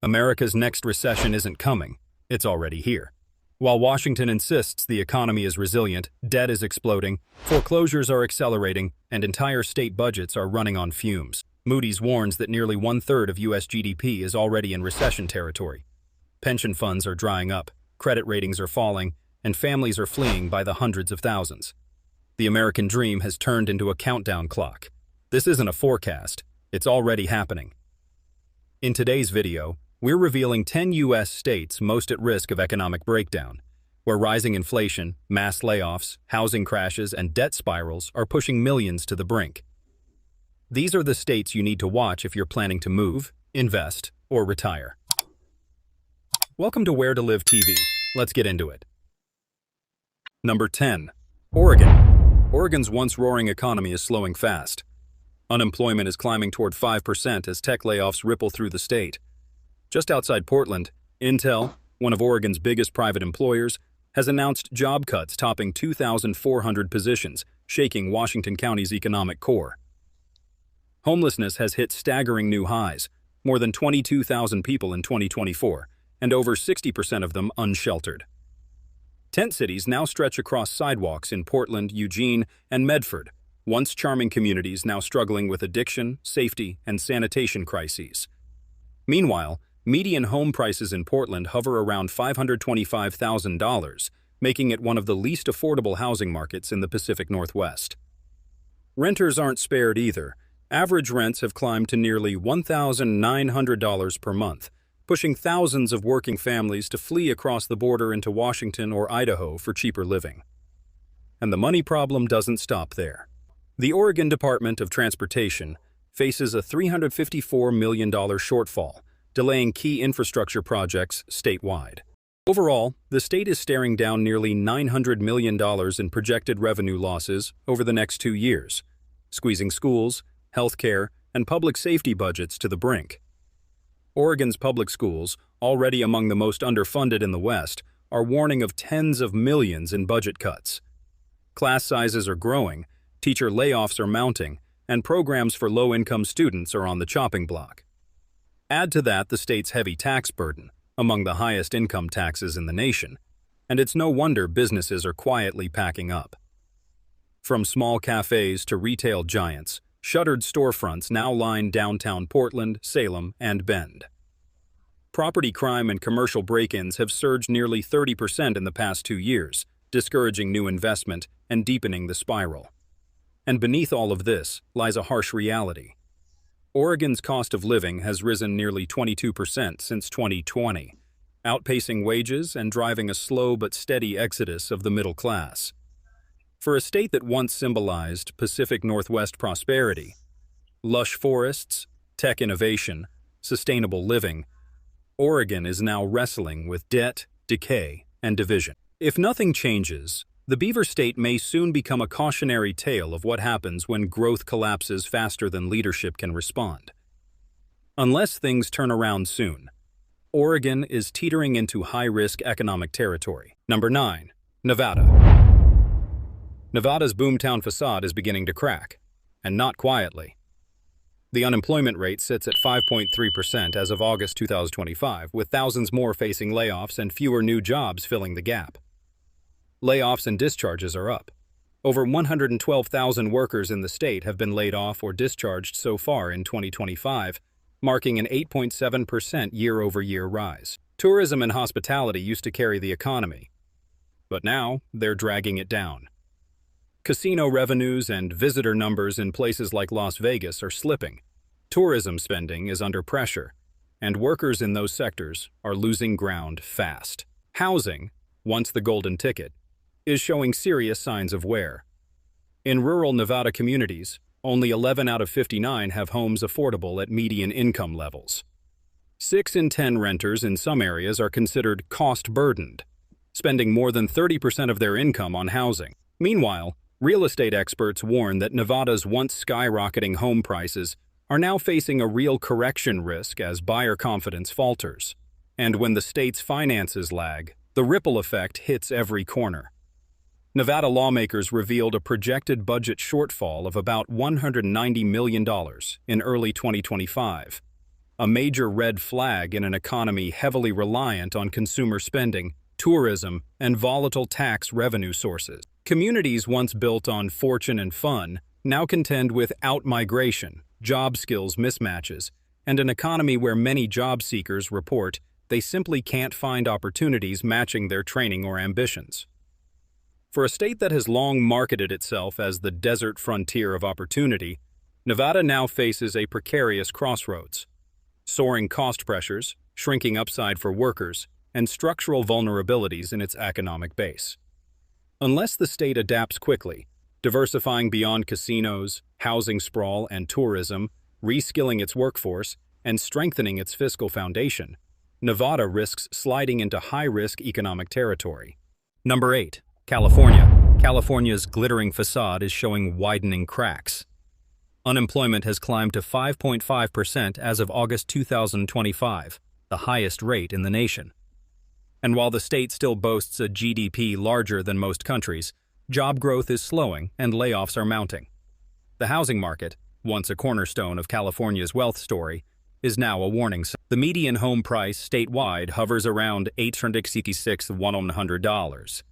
America's next recession isn't coming, it's already here. While Washington insists the economy is resilient, debt is exploding, foreclosures are accelerating, and entire state budgets are running on fumes. Moody's warns that nearly one-third of U.S. GDP is already in recession territory. Pension funds are drying up, credit ratings are falling, and families are fleeing by the hundreds of thousands. The American dream has turned into a countdown clock. This isn't a forecast, it's already happening. In today's video, we're revealing 10 U.S. states most at risk of economic breakdown, where rising inflation, mass layoffs, housing crashes, and debt spirals are pushing millions to the brink. These are the states you need to watch if you're planning to move, invest, or retire. Welcome to Where to Live TV. Let's get into it. Number 10. Oregon. Oregon's once roaring economy is slowing fast. Unemployment is climbing toward 5% as tech layoffs ripple through the state. Just outside Portland, Intel, one of Oregon's biggest private employers, has announced job cuts topping 2,400 positions, shaking Washington County's economic core. Homelessness has hit staggering new highs, more than 22,000 people in 2024, and over 60% of them unsheltered. Tent cities now stretch across sidewalks in Portland, Eugene, and Medford, once charming communities now struggling with addiction, safety, and sanitation crises. Meanwhile, median home prices in Portland hover around $525,000, making it one of the least affordable housing markets in the Pacific Northwest. Renters aren't spared either. Average rents have climbed to nearly $1,900 per month, pushing thousands of working families to flee across the border into Washington or Idaho for cheaper living. And the money problem doesn't stop there. The Oregon Department of Transportation faces a $354 million shortfall, delaying key infrastructure projects statewide. Overall, the state is staring down nearly $900 million in projected revenue losses over the next 2 years, squeezing schools, healthcare, and public safety budgets to the brink. Oregon's public schools, already among the most underfunded in the West, are warning of tens of millions in budget cuts. Class sizes are growing, teacher layoffs are mounting, and programs for low-income students are on the chopping block. Add to that the state's heavy tax burden, among the highest income taxes in the nation, and it's no wonder businesses are quietly packing up. From small cafes to retail giants, shuttered storefronts now line downtown Portland, Salem, and Bend. Property crime and commercial break-ins have surged nearly 30% in the past 2 years, discouraging new investment and deepening the spiral. And beneath all of this lies a harsh reality. Oregon's cost of living has risen nearly 22% since 2020, outpacing wages and driving a slow but steady exodus of the middle class. For a state that once symbolized Pacific Northwest prosperity, lush forests, tech innovation, sustainable living, Oregon is now wrestling with debt, decay, and division. If nothing changes, the Beaver State may soon become a cautionary tale of what happens when growth collapses faster than leadership can respond. Unless things turn around soon, Oregon is teetering into high-risk economic territory. Number 9. Nevada. Nevada's boomtown facade is beginning to crack, and not quietly. The unemployment rate sits at 5.3% as of August 2025, with thousands more facing layoffs and fewer new jobs filling the gap. Layoffs and discharges are up. Over 112,000 workers in the state have been laid off or discharged so far in 2025, marking an 8.7% year-over-year rise. Tourism and hospitality used to carry the economy, but now they're dragging it down. Casino revenues and visitor numbers in places like Las Vegas are slipping. Tourism spending is under pressure, and workers in those sectors are losing ground fast. Housing, once the golden ticket, is showing serious signs of wear. In rural Nevada communities, only 11 out of 59 have homes affordable at median income levels. 6 in 10 renters in some areas are considered cost-burdened, spending more than 30% of their income on housing. Meanwhile, real estate experts warn that Nevada's once skyrocketing home prices are now facing a real correction risk as buyer confidence falters. And when the state's finances lag, the ripple effect hits every corner. Nevada lawmakers revealed a projected budget shortfall of about $190 million in early 2025. a major red flag in an economy heavily reliant on consumer spending, tourism, and volatile tax revenue sources. Communities once built on fortune and fun now contend with out-migration, job skills mismatches, and an economy where many job seekers report they simply can't find opportunities matching their training or ambitions. For a state that has long marketed itself as the desert frontier of opportunity, Nevada now faces a precarious crossroads. Soaring cost pressures, shrinking upside for workers, and structural vulnerabilities in its economic base. Unless the state adapts quickly, diversifying beyond casinos, housing sprawl, and tourism, reskilling its workforce, and strengthening its fiscal foundation, Nevada risks sliding into high-risk economic territory. Number 8. California. California's glittering facade is showing widening cracks. Unemployment has climbed to 5.5% as of August 2025, the highest rate in the nation. And while the state still boasts a GDP larger than most countries, job growth is slowing and layoffs are mounting. The housing market, once a cornerstone of California's wealth story, is now a warning sign. The median home price statewide hovers around $866,100.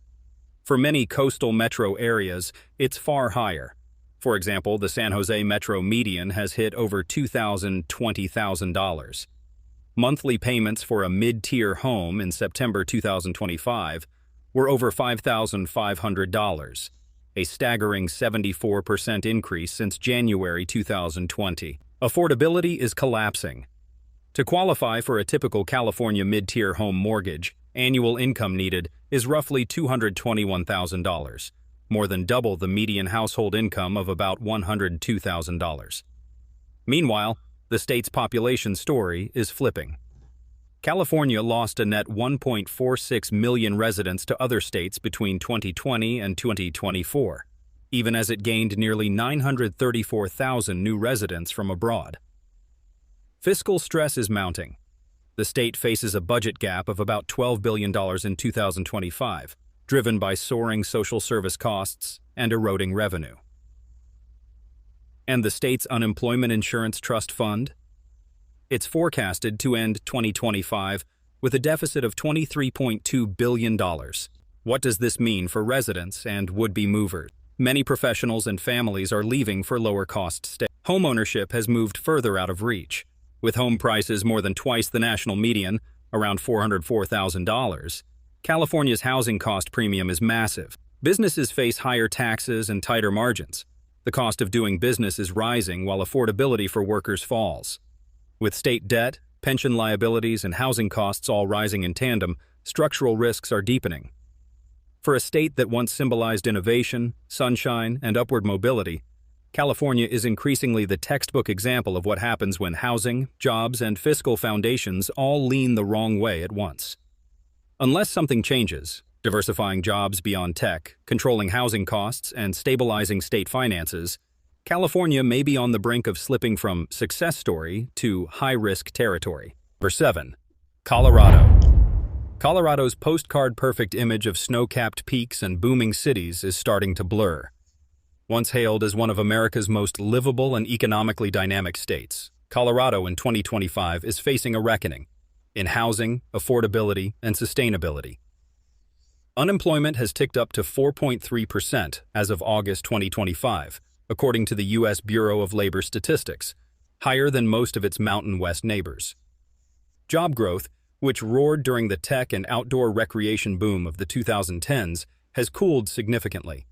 For many coastal metro areas, it's far higher. For example, the San Jose metro median has hit over $20,000. Monthly payments for a mid-tier home in September 2025 were over $5,500, a staggering 74% increase since January 2020. Affordability is collapsing. To qualify for a typical California mid-tier home mortgage, annual income needed is roughly $221,000, more than double the median household income of about $102,000. Meanwhile, the state's population story is flipping. California lost a net 1.46 million residents to other states between 2020 and 2024, even as it gained nearly 934,000 new residents from abroad. Fiscal stress is mounting. The state faces a budget gap of about $12 billion in 2025, driven by soaring social service costs and eroding revenue. And the state's unemployment insurance trust fund? It's forecasted to end 2025 with a deficit of $23.2 billion. What does this mean for residents and would-be movers? Many professionals and families are leaving for lower-cost states. Homeownership has moved further out of reach. With home prices more than twice the national median, around $404,000, California's housing cost premium is massive. Businesses face higher taxes and tighter margins. The cost of doing business is rising while affordability for workers falls. With state debt, pension liabilities, and housing costs all rising in tandem, structural risks are deepening. For a state that once symbolized innovation, sunshine, and upward mobility, California is increasingly the textbook example of what happens when housing, jobs, and fiscal foundations all lean the wrong way at once. Unless something changes, diversifying jobs beyond tech, controlling housing costs, and stabilizing state finances, California may be on the brink of slipping from success story to high-risk territory. Number 7. Colorado. Colorado's postcard-perfect image of snow-capped peaks and booming cities is starting to blur. Once hailed as one of America's most livable and economically dynamic states, Colorado in 2025 is facing a reckoning in housing, affordability, and sustainability. Unemployment has ticked up to 4.3% as of August 2025, according to the U.S. Bureau of Labor Statistics, higher than most of its Mountain West neighbors. Job growth, which roared during the tech and outdoor recreation boom of the 2010s, has cooled significantly.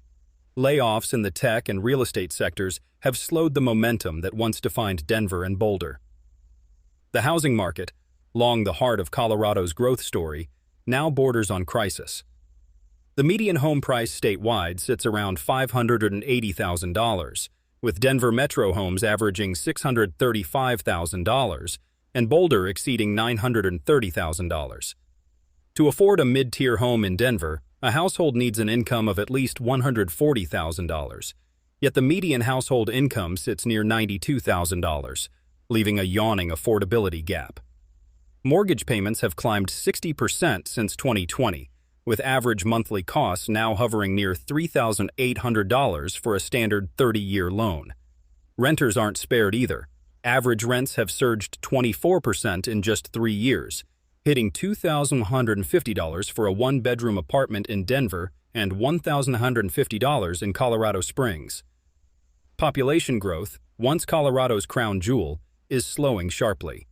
Layoffs in the tech and real estate sectors have slowed the momentum that once defined Denver and Boulder. The housing market, long the heart of Colorado's growth story, now borders on crisis. The median home price statewide sits around $580,000, with Denver metro homes averaging $635,000 and Boulder exceeding $930,000. To afford a mid-tier home in Denver, a household needs an income of at least $140,000, yet the median household income sits near $92,000, leaving a yawning affordability gap. Mortgage payments have climbed 60% since 2020, with average monthly costs now hovering near $3,800 for a standard 30-year loan. Renters aren't spared either. Average rents have surged 24% in just 3 years, hitting $2,150 for a one-bedroom apartment in Denver and $1,150 in Colorado Springs. Population growth, once Colorado's crown jewel, is slowing sharply.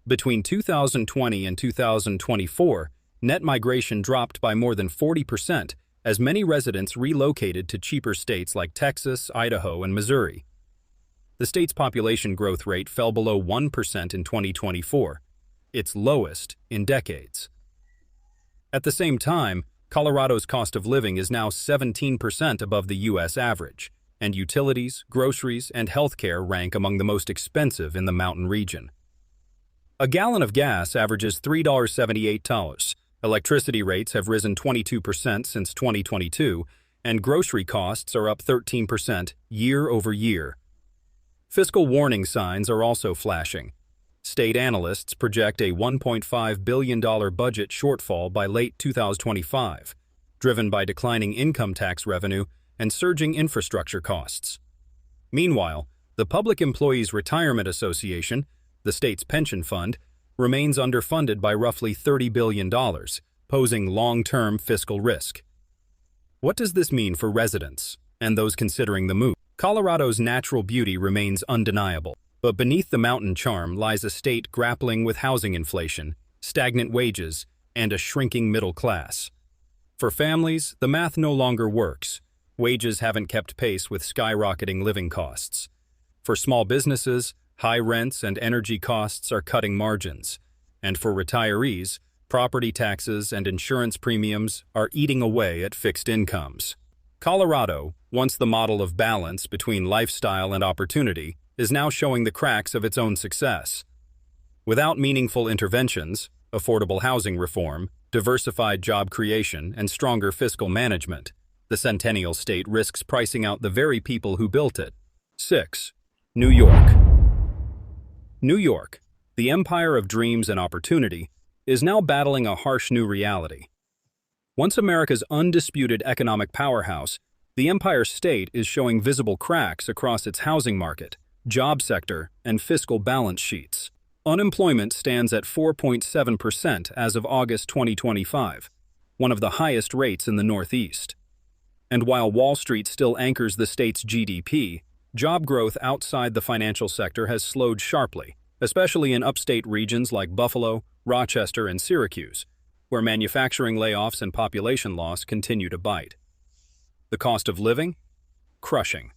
Between 2020 and 2024, net migration dropped by more than 40% as many residents relocated to cheaper states like Texas, Idaho, and Missouri. The state's population growth rate fell below 1% in 2024, its lowest in decades. At the same time, Colorado's cost of living is now 17% above the U.S. average, and utilities, groceries, and healthcare rank among the most expensive in the mountain region. A gallon of gas averages $3.78. Electricity rates have risen 22% since 2022, and grocery costs are up 13% year over year. Fiscal warning signs are also flashing. State analysts project a $1.5 billion budget shortfall by late 2025, driven by declining income tax revenue and surging infrastructure costs. Meanwhile, the Public Employees Retirement Association, the state's pension fund, remains underfunded by roughly $30 billion, posing long-term fiscal risk. What does this mean for residents and those considering the move? Colorado's natural beauty remains undeniable, but beneath the mountain charm lies a state grappling with housing inflation, stagnant wages, and a shrinking middle class. For families, the math no longer works. Wages haven't kept pace with skyrocketing living costs. For small businesses, high rents and energy costs are cutting margins. And for retirees, property taxes and insurance premiums are eating away at fixed incomes. Colorado, once the model of balance between lifestyle and opportunity, is now showing the cracks of its own success. Without meaningful interventions, affordable housing reform, diversified job creation, and stronger fiscal management, the centennial state risks pricing out the very people who built it. 6. New York. New York, the empire of dreams and opportunity, is now battling a harsh new reality. Once America's undisputed economic powerhouse, the Empire State is showing visible cracks across its housing market, job sector, and fiscal balance sheets. Unemployment stands at 4.7% as of August 2025, one of the highest rates in the Northeast. And while Wall Street still anchors the state's GDP, job growth outside the financial sector has slowed sharply, especially in upstate regions like Buffalo, Rochester, and Syracuse, where manufacturing layoffs and population loss continue to bite. The cost of living? Crushing.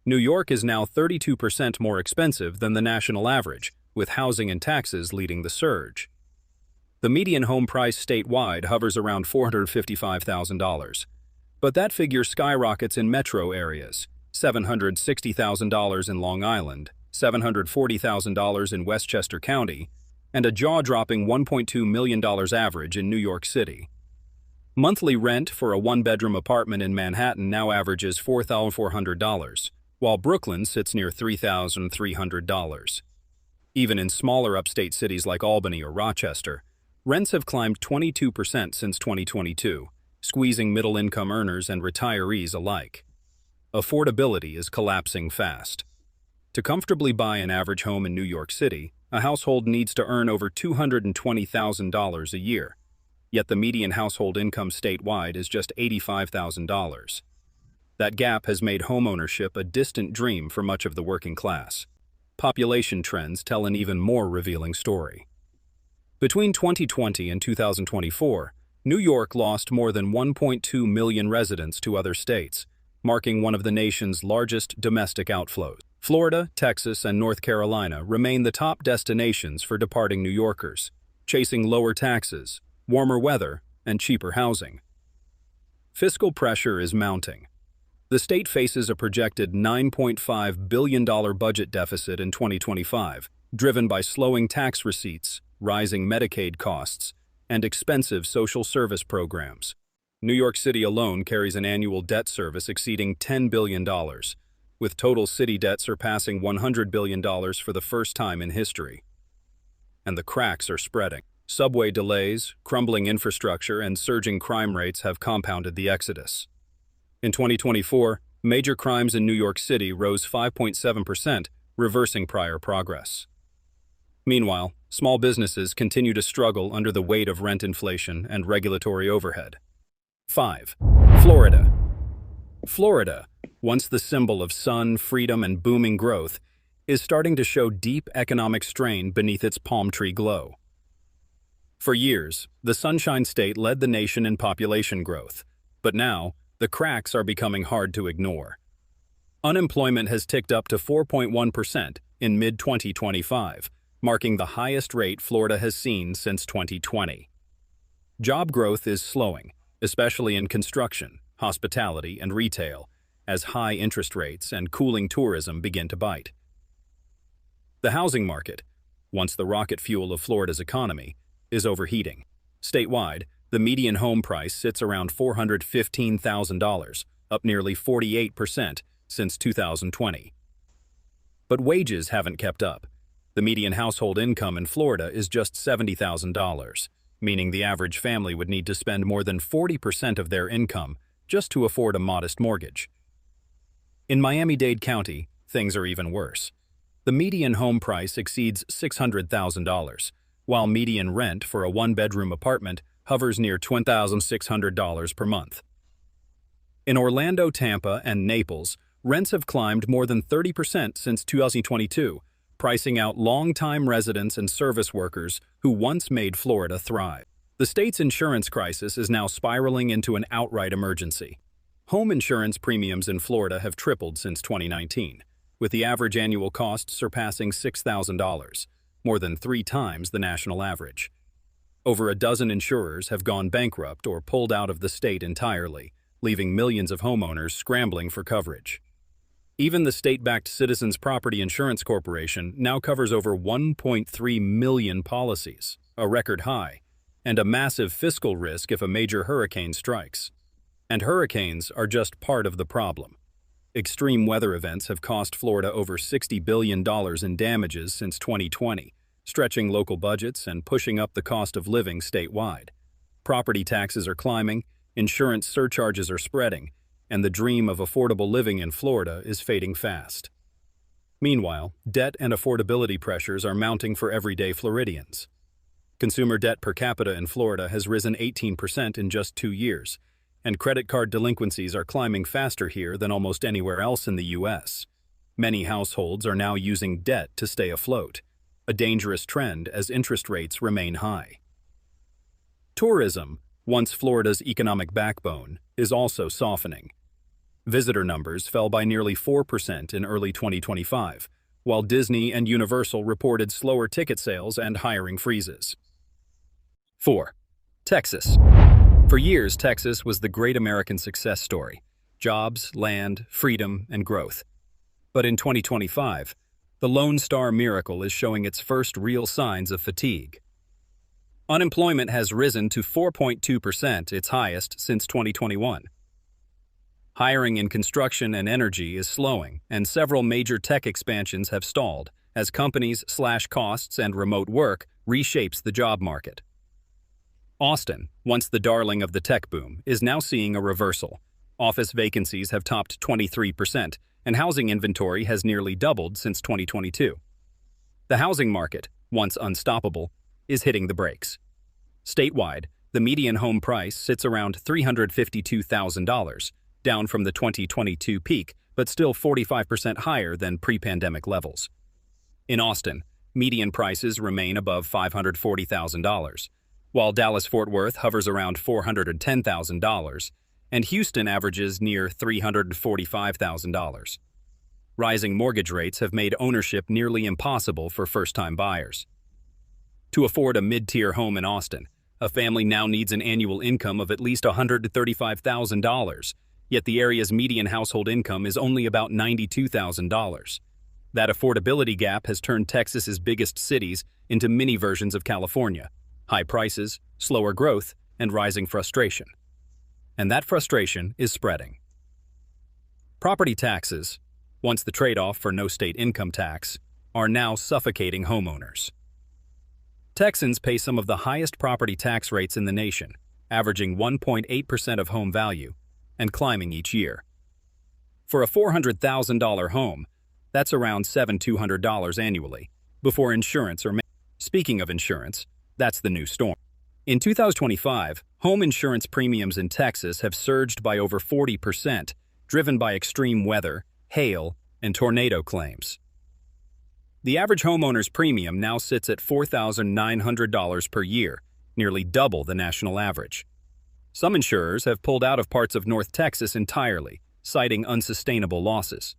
New York is now 32% more expensive than the national average, with housing and taxes leading the surge. The median home price statewide hovers around $455,000. But that figure skyrockets in metro areas, $760,000 in Long Island, $740,000 in Westchester County, and a jaw-dropping $1.2 million average in New York City. Monthly rent for a one-bedroom apartment in Manhattan now averages $4,400, while Brooklyn sits near $3,300. Even in smaller upstate cities like Albany or Rochester, rents have climbed 22% since 2022, squeezing middle-income earners and retirees alike. Affordability is collapsing fast. To comfortably buy an average home in New York City, a household needs to earn over $220,000 a year, yet the median household income statewide is just $85,000. That gap has made homeownership a distant dream for much of the working class. Population trends tell an even more revealing story. Between 2020 and 2024, New York lost more than 1.2 million residents to other states, marking one of the nation's largest domestic outflows. Florida, Texas, and North Carolina remain the top destinations for departing New Yorkers, chasing lower taxes, warmer weather, and cheaper housing. Fiscal pressure is mounting. The state faces a projected $9.5 billion budget deficit in 2025, driven by slowing tax receipts, rising Medicaid costs, and expensive social service programs. New York City alone carries an annual debt service exceeding $10 billion, with total city debt surpassing $100 billion for the first time in history. And the cracks are spreading. Subway delays, crumbling infrastructure, and surging crime rates have compounded the exodus. In 2024, major crimes in New York City rose 5.7%, reversing prior progress. Meanwhile, small businesses continue to struggle under the weight of rent inflation and regulatory overhead. 5. Florida. Florida, once the symbol of sun, freedom, and booming growth, is starting to show deep economic strain beneath its palm tree glow. For years, the Sunshine State led the nation in population growth, but now, the cracks are becoming hard to ignore. Unemployment has ticked up to 4.1% in mid-2025, marking the highest rate Florida has seen since 2020. Job growth is slowing, especially in construction, hospitality, and retail, as high interest rates and cooling tourism begin to bite. The housing market, once the rocket fuel of Florida's economy, is overheating. Statewide, the median home price sits around $415,000, up nearly 48% since 2020. But wages haven't kept up. The median household income in Florida is just $70,000, meaning the average family would need to spend more than 40% of their income just to afford a modest mortgage. In Miami-Dade County, things are even worse. The median home price exceeds $600,000, while median rent for a one-bedroom apartment hovers near $20,600 per month. In Orlando, Tampa, and Naples, rents have climbed more than 30% since 2022, pricing out long-time residents and service workers who once made Florida thrive. The state's insurance crisis is now spiraling into an outright emergency. Home insurance premiums in Florida have tripled since 2019, with the average annual cost surpassing $6,000, more than 3 times the national average. Over a dozen insurers have gone bankrupt or pulled out of the state entirely, leaving millions of homeowners scrambling for coverage. Even the state-backed Citizens Property Insurance Corporation now covers over 1.3 million policies, a record high, and a massive fiscal risk if a major hurricane strikes. And hurricanes are just part of the problem. Extreme weather events have cost Florida over $60 billion in damages since 2020, stretching local budgets and pushing up the cost of living statewide. Property taxes are climbing, insurance surcharges are spreading, and the dream of affordable living in Florida is fading fast. Meanwhile, debt and affordability pressures are mounting for everyday Floridians. Consumer debt per capita in Florida has risen 18% in just 2 years, and credit card delinquencies are climbing faster here than almost anywhere else in the U.S. Many households are now using debt to stay afloat, a dangerous trend as interest rates remain high. Tourism, once Florida's economic backbone, is also softening. Visitor numbers fell by nearly 4% in early 2025, while Disney and Universal reported slower ticket sales and hiring freezes. 4. Texas. For years, Texas was the great American success story: jobs, land, freedom, and growth. But in 2025, the Lone Star Miracle is showing its first real signs of fatigue. Unemployment has risen to 4.2%, its highest since 2021. Hiring in construction and energy is slowing, and several major tech expansions have stalled as companies slash costs and remote work reshapes the job market. Austin, once the darling of the tech boom, is now seeing a reversal. Office vacancies have topped 23%, and housing inventory has nearly doubled since 2022. The housing market, once unstoppable, is hitting the brakes. Statewide, the median home price sits around $352,000, down from the 2022 peak, but still 45% higher than pre-pandemic levels. In Austin, median prices remain above $540,000, while Dallas-Fort Worth hovers around $410,000, and Houston averages near $345,000. Rising mortgage rates have made ownership nearly impossible for first-time buyers. To afford a mid-tier home in Austin, a family now needs an annual income of at least $135,000, yet the area's median household income is only about $92,000. That affordability gap has turned Texas's biggest cities into mini versions of California: high prices, slower growth, and rising frustration. And that frustration is spreading. Property taxes, once the trade-off for no state income tax, are now suffocating homeowners. Texans pay some of the highest property tax rates in the nation, averaging 1.8% of home value, and climbing each year. For a $400,000 home, That's around $7,200 annually, before insurance or Speaking of insurance, that's the new storm. In 2025, home insurance premiums in Texas have surged by over 40%, driven by extreme weather, hail, and tornado claims. The average homeowner's premium now sits at $4,900 per year, nearly double the national average. Some insurers have pulled out of parts of North Texas entirely, citing unsustainable losses.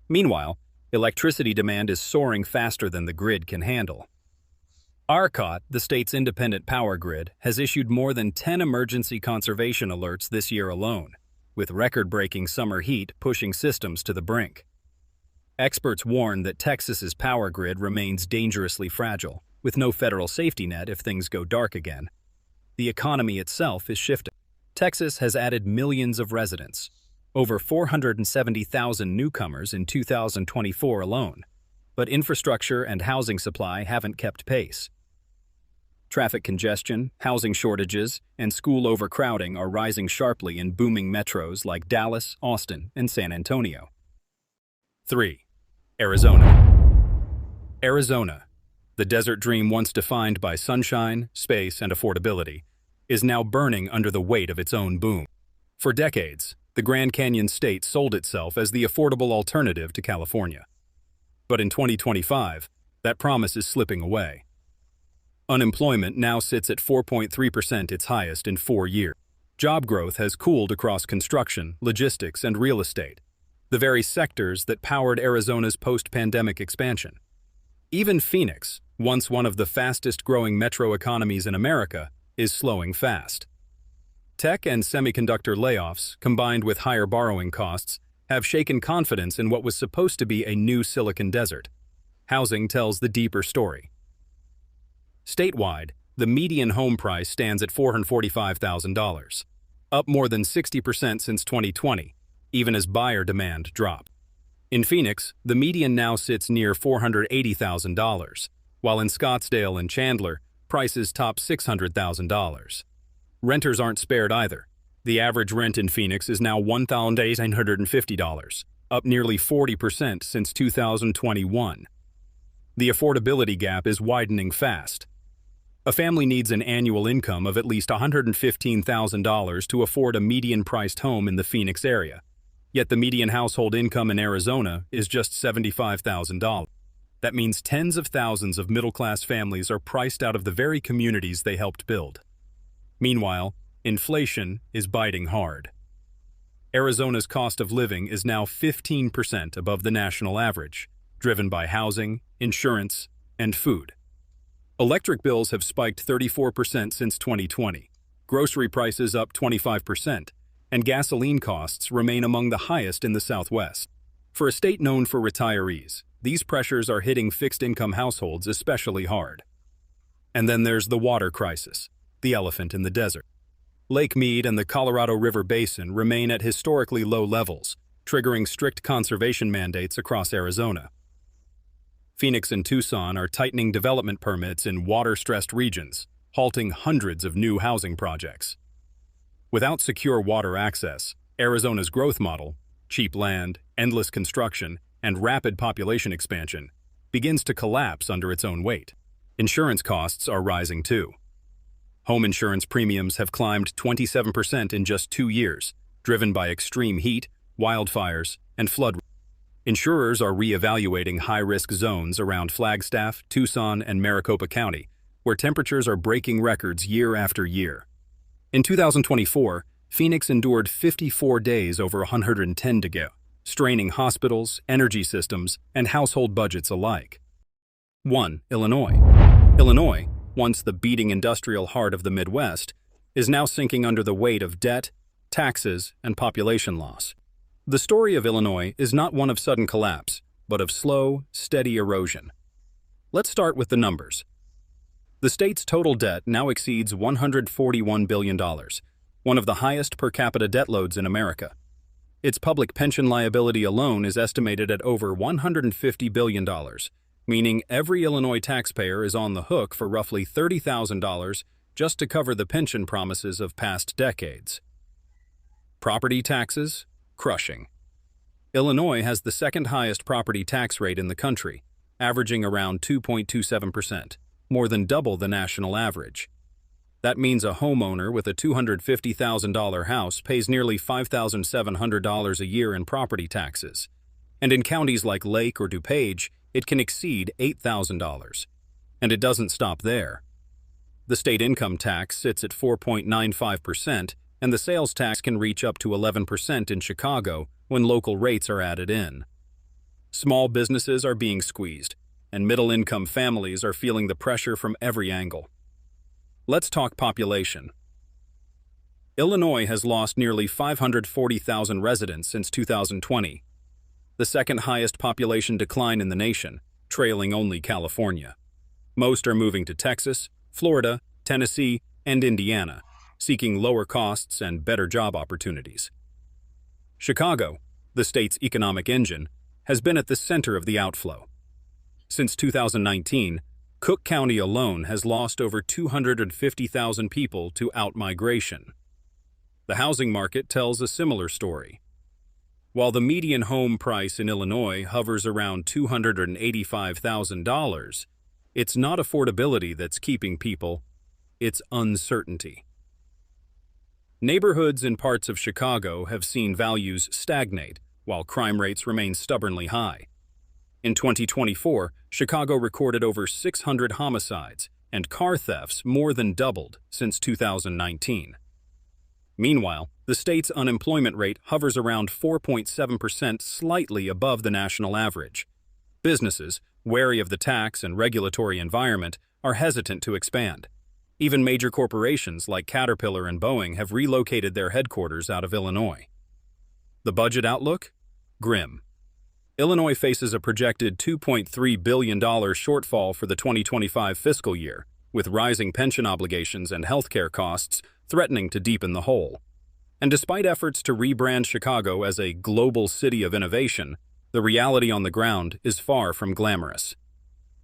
Meanwhile, electricity demand is soaring faster than the grid can handle. ERCOT, the state's independent power grid, has issued more than 10 emergency conservation alerts this year alone, with record-breaking summer heat pushing systems to the brink. Experts warn that Texas's power grid remains dangerously fragile, with no federal safety net if things go dark again. The economy itself is shifting. Texas has added millions of residents, over 470,000 newcomers in 2024 alone, but infrastructure and housing supply haven't kept pace. Traffic congestion, housing shortages, and school overcrowding are rising sharply in booming metros like Dallas, Austin, and San Antonio. 3. Arizona. Arizona, the desert dream once defined by sunshine, space, and affordability, is now burning under the weight of its own boom. For decades, the Grand Canyon state sold itself as the affordable alternative to California. But in 2025, that promise is slipping away. Unemployment now sits at 4.3%, its highest in 4 years. Job growth has cooled across construction, logistics, and real estate, the very sectors that powered Arizona's post-pandemic expansion. Even Phoenix, once one of the fastest-growing metro economies in America, is slowing fast. Tech and semiconductor layoffs, combined with higher borrowing costs, have shaken confidence in what was supposed to be a new Silicon Desert. Housing tells the deeper story. Statewide, the median home price stands at $445,000, up more than 60% since 2020, even as buyer demand dropped. In Phoenix, the median now sits near $480,000, while in Scottsdale and Chandler, prices top $600,000. Renters aren't spared either. The average rent in Phoenix is now $1,850, up nearly 40% since 2021. The affordability gap is widening fast. A family needs an annual income of at least $115,000 to afford a median-priced home in the Phoenix area. Yet the median household income in Arizona is just $75,000. That means tens of thousands of middle-class families are priced out of the very communities they helped build. Meanwhile, inflation is biting hard. Arizona's cost of living is now 15% above the national average, driven by housing, insurance, and food. Electric bills have spiked 34% since 2020, grocery prices up 25%, and gasoline costs remain among the highest in the Southwest. For a state known for retirees, these pressures are hitting fixed-income households especially hard. And then there's the water crisis, the elephant in the desert. Lake Mead and the Colorado River Basin remain at historically low levels, triggering strict conservation mandates across Arizona. Phoenix and Tucson are tightening development permits in water-stressed regions, halting hundreds of new housing projects. Without secure water access, Arizona's growth model, cheap land, endless construction, and rapid population expansion, begins to collapse under its own weight. Insurance costs are rising too. Home insurance premiums have climbed 27% in just 2 years, driven by extreme heat, wildfires, and flood. Insurers are re-evaluating high-risk zones around Flagstaff, Tucson, and Maricopa County, where temperatures are breaking records year after year. In 2024, Phoenix endured 54 days over 110 degrees, straining hospitals, energy systems, and household budgets alike. 1. Illinois. Illinois, once the beating industrial heart of the Midwest, is now sinking under the weight of debt, taxes, and population loss. The story of Illinois is not one of sudden collapse, but of slow, steady erosion. Let's start with the numbers. The state's total debt now exceeds $141 billion, one of the highest per capita debt loads in America. Its public pension liability alone is estimated at over $150 billion, meaning every Illinois taxpayer is on the hook for roughly $30,000 just to cover the pension promises of past decades. Property taxes? Crushing. Illinois has the second highest property tax rate in the country, averaging around 2.27%, more than double the national average. That means a homeowner with a $250,000 house pays nearly $5,700 a year in property taxes, and in counties like Lake or DuPage, it can exceed $8,000. And it doesn't stop there. The state income tax sits at 4.95%, and the sales tax can reach up to 11% in Chicago when local rates are added in. Small businesses are being squeezed, and middle-income families are feeling the pressure from every angle. Let's talk population. Illinois has lost nearly 540,000 residents since 2020, the second highest population decline in the nation, trailing only California. Most are moving to Texas, Florida, Tennessee, and Indiana, seeking lower costs and better job opportunities. Chicago, the state's economic engine, has been at the center of the outflow. Since 2019, Cook County alone has lost over 250,000 people to outmigration. The housing market tells a similar story. While the median home price in Illinois hovers around $285,000, it's not affordability that's keeping people, it's uncertainty. Neighborhoods in parts of Chicago have seen values stagnate, while crime rates remain stubbornly high. In 2024, Chicago recorded over 600 homicides, and car thefts more than doubled since 2019. Meanwhile, the state's unemployment rate hovers around 4.7%, slightly above the national average. Businesses, wary of the tax and regulatory environment, are hesitant to expand. Even major corporations like Caterpillar and Boeing have relocated their headquarters out of Illinois. The budget outlook? Grim. Illinois faces a projected $2.3 billion shortfall for the 2025 fiscal year, with rising pension obligations and healthcare costs threatening to deepen the hole. And despite efforts to rebrand Chicago as a global city of innovation, the reality on the ground is far from glamorous.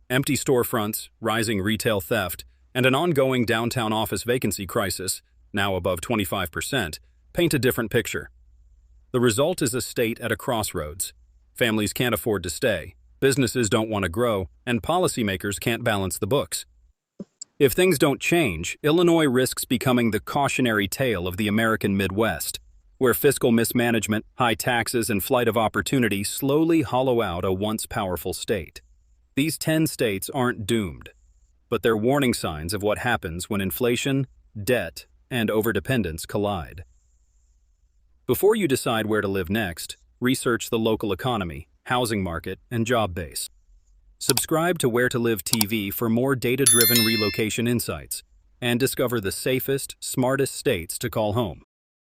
Empty storefronts, rising retail theft, and an ongoing downtown office vacancy crisis, now above 25%, paint a different picture. The result is a state at a crossroads. Families can't afford to stay, businesses don't want to grow, and policymakers can't balance the books. If things don't change, Illinois risks becoming the cautionary tale of the American Midwest, where fiscal mismanagement, high taxes, and flight of opportunity slowly hollow out a once powerful state. These 10 states aren't doomed, but they're warning signs of what happens when inflation, debt, and overdependence collide. Before you decide where to live next, research the local economy, housing market, and job base. Subscribe to Where to Live TV for more data-driven relocation insights, and discover the safest, smartest states to call home.